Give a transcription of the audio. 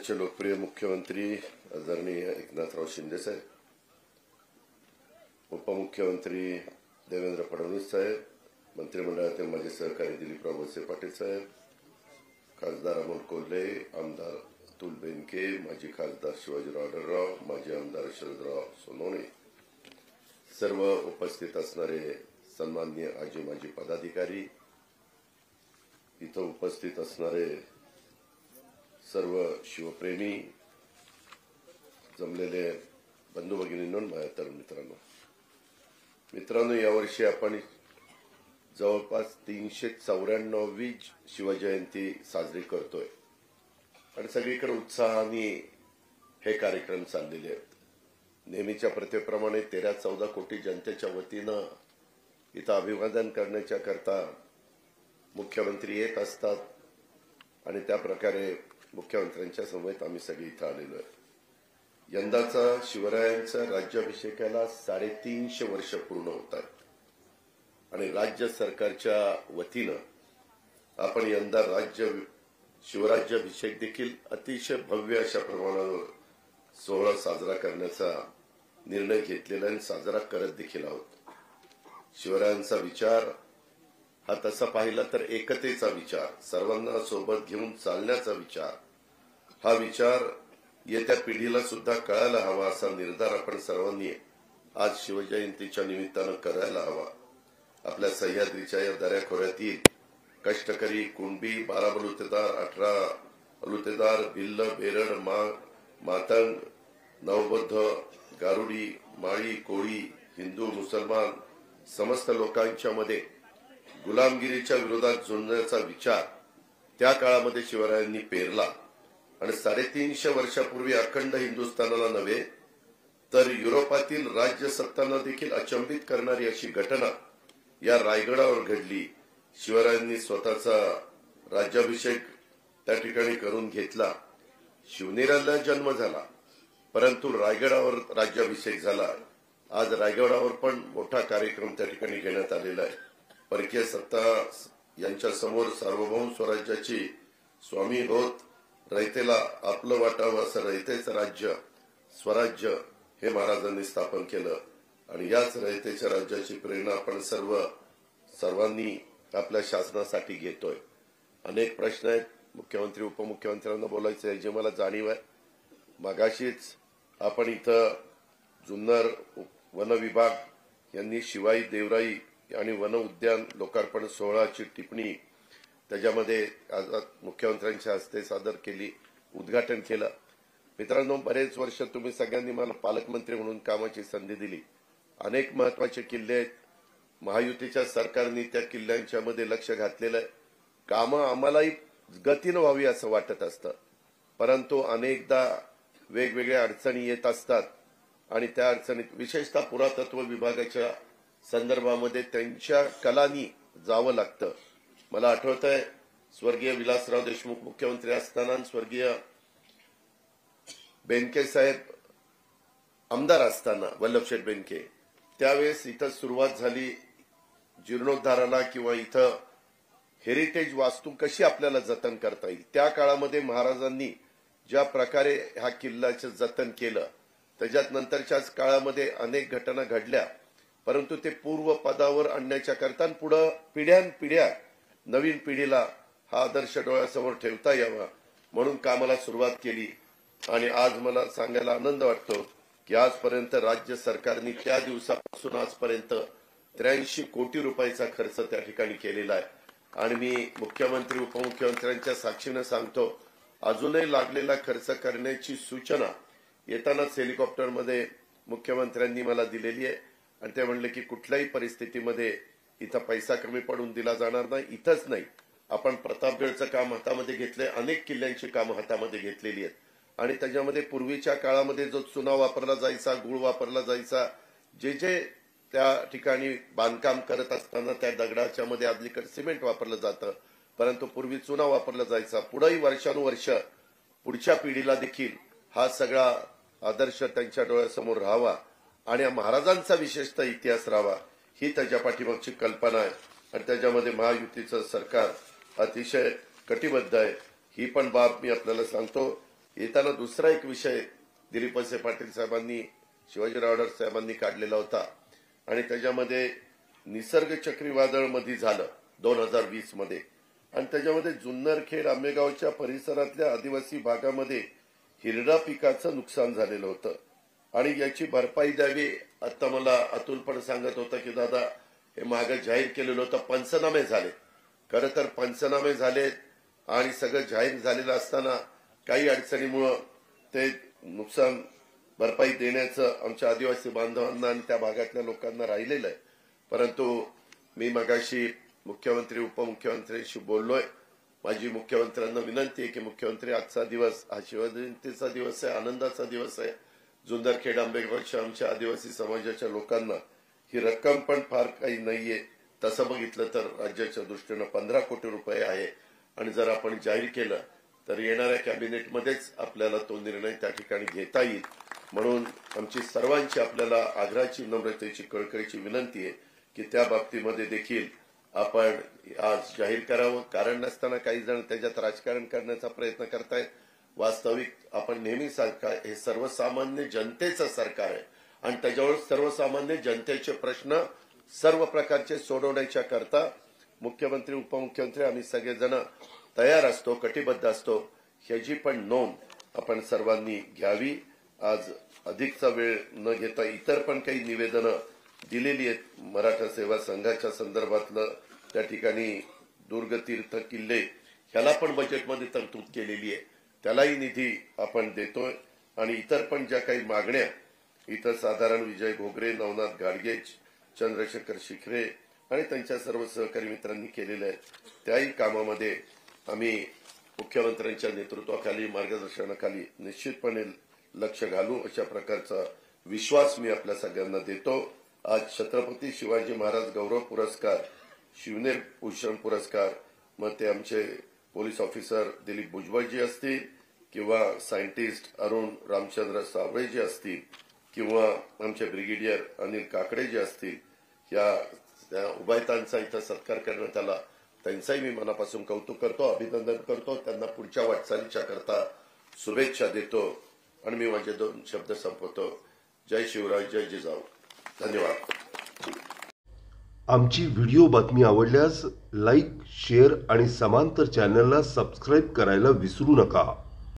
राज्याचे लोकप्रिय मुख्यमंत्री आदरणीय एकनाथराव शिंदे साहेब, उपमुख्यमंत्री देवेंद्र फडणवीस साहेब, मंत्रिमंडळातील माजी सहकारी दिलीपराव वळसे पाटील साहेब, खासदार अमोल कोल्हे, आमदार अतुल बेनके, माजी खासदार शिवाजीराव आढळराव, माजी आमदार शरदराव सोनवणे, सर्व उपस्थित असणारे सन्माननीय आजी माजी पदाधिकारी, इथं उपस्थित असणारे सर्व शिवप्रेमी, जमलेले बंधू भगिनींनो, माझ्या तरुण मित्रांनो, यावर्षी आपण जवळपास 394वी शिवजयंती साजरी करतोय आणि सगळीकडे उत्साहाने हे कार्यक्रम चाललेले आहेत। नेहमीच्या प्रथेप्रमाणे 13-14 कोटी जनतेच्या वतीनं इथं अभिवादन करण्याच्या करता मुख्यमंत्री येत असतात आणि त्या प्रकारे मुख्यमंत्र्यांच्या समवेत आम्ही सगळे इथं आलेलो आहे। यंदाचा शिवरायांचा राज्याभिषेकाला 350 वर्ष पूर्ण होत आहेत आणि राज्य सरकारच्या वतीनं आपण यंदा शिवराज्याभिषेक देखील अतिशय भव्य अशा प्रमाणावर सोहळा साजरा करण्याचा निर्णय घेतलेला आणि साजरा करत देखील आहोत। शिवरायांचा विचार हा तसा पाहिला तर एकतेचा विचार, सर्वांना सोबत घेऊन चालण्याचा विचार, हा विचार येत्या पिढीला सुद्धा कळायला हवा असा निर्धार आपण सर्वांनी आज शिवजयंतीच्या निमित्तानं करायला हवा। आपल्या सह्याद्रीच्या या दऱ्याखोऱ्यातील कष्टकरी, कुणबी, 12 बलुतेदार, 18 बलुतेदार, भिल्ल, बेरड, मातंग, नवबौद्ध, गारुडी, माळी, कोळी, हिंदू, मुसलमान समस्त लोकांच्या मध्ये गुलामगिरीच्या विरोधात झुंजण्याचा विचार त्या काळामध्ये शिवरायांनी पेरला आणि 350 वर्षापूर्वी अखंड हिंदुस्थानाला नव्हे तर युरोपातील राज्यसत्तांना देखील अचंबित करणारी अशी घटना या रायगडावर घडली। शिवरायांनी स्वतःचा राज्याभिषेक त्या ठिकाणी करून घेतला। शिवनेरीला जन्म झाला परंतु रायगडावर राज्याभिषेक झाला। आज रायगडावर पण मोठा कार्यक्रम त्या ठिकाणी घेण्यात आलेला आहे। परकीय सत्ता यांच्या समोर सार्वभौम स्वराज्याची स्वामी होत रयतेला आपलं वाटावं असं रयतेचं राज्य स्वराज्य हे महाराजांनी स्थापन केलं आणि याच रयतेच्या राज्याची प्रेरणा आपण सर्वांनी आपल्या शासनासाठी घेतोय। अनेक प्रश्न आहेत, मुख्यमंत्री उपमुख्यमंत्र्यांना बोलायचं आहे जे मला जाणीव आहे। मगाशीच आपण इथं जुन्नर वन विभाग यांनी शिवाई देवराई आणि वन उद्यान लोकार्पण सोहळ्याची टिप्पणी त्याच्यामध्ये आज मुख्यमंत्र्यांच्या हस्ते सादर केली, उद्घाटन केलं। मित्रांनो, बरेच वर्ष तुम्ही सगळ्यांनी मला पालकमंत्री म्हणून कामाची संधी दिली। अनेक महत्वाचे किल्ले आहेत, महायुतीच्या सरकारने त्या किल्ल्यांच्या मध्ये लक्ष घातलेलं आहे। कामं आम्हालाही गतीनं व्हावी असं वाटत असतं परंतु अनेकदा वेगवेगळ्या अडचणी येत असतात आणि त्या अडचणीत विशेषतः पुरातत्व विभागाच्या संदर्भामध्ये त्यांच्या कलानी जावं लागतं। मला आठवतंय स्वर्गीय विलासराव देशमुख मुख्यमंत्री असताना स्वर्गीय बेनके साहेब आमदार असताना वल्लभशेठ बेनके त्यावेळेस इथं सुरुवात झाली जीर्णोद्धाराला किंवा इथं हेरिटेज वास्तू कशी आपल्याला जतन करता येईल। त्या काळामध्ये महाराजांनी ज्या प्रकारे हा किल्ल्याचं जतन केलं त्याच्यात नंतरच्याच काळामध्ये अनेक घटना घडल्या परंतु ते पूर्व पदावर आणण्याच्या करता पुढे पिढ्यानपिढ्या नवीन पिढीला हा आदर्श डोळ्यासमोर ठेवता यावा म्हणून कामाला सुरुवात केली आणि आज मला सांगायला आनंद वाटतो की आजपर्यंत राज्य सरकारने त्या दिवसापासून आजपर्यंत 83 कोटी रुपयाचा खर्च त्या ठिकाणी केलेला आहे आणि मी मुख्यमंत्री उपमुख्यमंत्र्यांच्या साक्षीने सांगतो अजूनही लागलेला खर्च करण्याची सूचना येतानाच हेलिकॉप्टरमध्ये मुख्यमंत्र्यांनी मला दिलेली आहे आणि ते म्हणले की कुठल्याही परिस्थितीमध्ये इथं पैसा कमी पडून दिला जाणार नाही। इथंच नाही, आपण प्रतापगडचं काम हातामध्ये घेतलंय, अनेक किल्ल्यांची कामं हातामध्ये घेतलेली आहेत आणि त्याच्यामध्ये पूर्वीच्या काळामध्ये जो चुना वापरला जायचा, गुळ वापरला जायचा, जे त्या ठिकाणी बांधकाम करत असताना त्या दगडाच्या मध्ये अलीकडे सिमेंट वापरलं जातं परंतु पूर्वी चुना वापरला जायचा। पुढेही वर्षानुवर्ष पुढच्या पिढीला देखील हा सगळा आदर्श त्यांच्या डोळ्यासमोर राहावा आणि महाराजांचा विशेषतः इतिहास राहावा ही त्याच्या पाठीमागची कल्पना आहे आणि त्याच्यामध्ये महायुतीचं सरकार अतिशय कटिबद्ध आहे। ही पण बाब मी आपल्याला सांगतो येताना दुसरा एक विषय दिलीप वळसे पाटील साहेबांनी, शिवाजीराव साहेबांनी काढलेला होता आणि त्याच्यामध्ये निसर्ग चक्रीवादळ मध्ये झालं 2020 मध्ये आणि त्याच्यामध्ये जुन्नरखेड आंबेगावच्या परिसरातल्या आदिवासी भागामध्ये हिरडा पिकाचं नुकसान झालेलं होतं आणि याची भरपाई द्यावी. आता मला अतुल पण सांगत होता की दादा हे मागे जाहीर केलेलं होतं, पंचनामे झाले. खरं तर पंचनामे झालेत आणि सगळं जाहीर झालेलं असताना काही अडचणीमुळे ते नुकसान भरपाई देण्याचं आमच्या आदिवासी बांधवांना आणि त्या भागातल्या लोकांना राहिलेलं आहे. परंतु मी मगाशी मुख्यमंत्री उपमुख्यमंत्र्यांशी बोललोय. माझी मुख्यमंत्र्यांना विनंती आहे की मुख्यमंत्री आजचा दिवस हा शिवजयंतीचा दिवस आहे, आनंदाचा दिवस आहे. जुन्नरखेड आंबेगावच्या आमच्या आदिवासी समाजाच्या लोकांना ही रक्कम पण फार काही नाहीये. तसं बघितलं तर राज्याच्या दृष्टीनं 15 कोटी रुपये आहे आणि जर आपण जाहीर केलं तर येणाऱ्या कॅबिनेटमध्येच आपल्याला तो निर्णय त्या ठिकाणी घेता येईल. म्हणून आमची सर्वांची आपल्याला आग्रहाची, नम्रतेची, कळकळीची विनंती आहे की त्या बाबतीमध्ये देखील आपण आज जाहीर करावं. कारण नसताना काही जण त्याच्यात राजकारण करण्याचा प्रयत्न करतायत. वास्तविक आपण नेहमी सरकार हे सर्वसामान्य जनतेचं सरकार आहे आणि त्याच्यावर सर्वसामान्य जनतेचे प्रश्न सर्व प्रकारचे सोडवण्याच्या करता मुख्यमंत्री उपमुख्यमंत्री आम्ही सगळेजण तयार असतो, कटिबद्ध असतो. ह्याची पण नोंद आपण सर्वांनी घ्यावी. आज अधिकचा वेळ न घेता इतर पण काही निवेदनं दिलेली आहेत. मराठा सेवा संघाच्या संदर्भातलं त्या ठिकाणी दुर्गतीर्थ किल्ले ह्याला पण बजेटमध्ये तरतूद केलेली आहे, त्यालाही निधी आपण देतोय आणि इतर पण ज्या काही मागण्या इथं साधारण विजय घोगरे, नवनाथ गाडगे, चंद्रशेखर शिखरे आणि त्यांच्या सर्व सहकारी मित्रांनी केलेल्या आहेत त्याही कामामध्ये आम्ही मुख्यमंत्र्यांच्या नेतृत्वाखाली, मार्गदर्शनाखाली निश्चितपणे लक्ष घालू अशा प्रकारचा विश्वास मी आपल्या सगळ्यांना देतो. आज छत्रपती शिवाजी महाराज गौरव पुरस्कार, शिवनेर भूषण पुरस्कार, मग ते आमचे पोलीस ऑफिसर दिलीप भुजबळजी असतील किंवा सायंटिस्ट अरुण रामचंद्र सावळेजी असतील किंवा आमचे ब्रिगेडियर अनिल काकडे जे असतील, या उभयतांचा इथं सत्कार करण्यात आला. त्यांचाही मी मनापासून कौतुक करतो, अभिनंदन करतो. त्यांना पुढच्या वाटचालीच्या करता शुभेच्छा देतो आणि मी माझे 2 शब्द संपवतो. जय शिवराय, जय जिजाऊ. धन्यवाद. आमची व्हिडिओ बातमी आवडल्यास लाईक, शेअर आणि समांतर चॅनलला सबस्क्राईब करायला विसरू नका.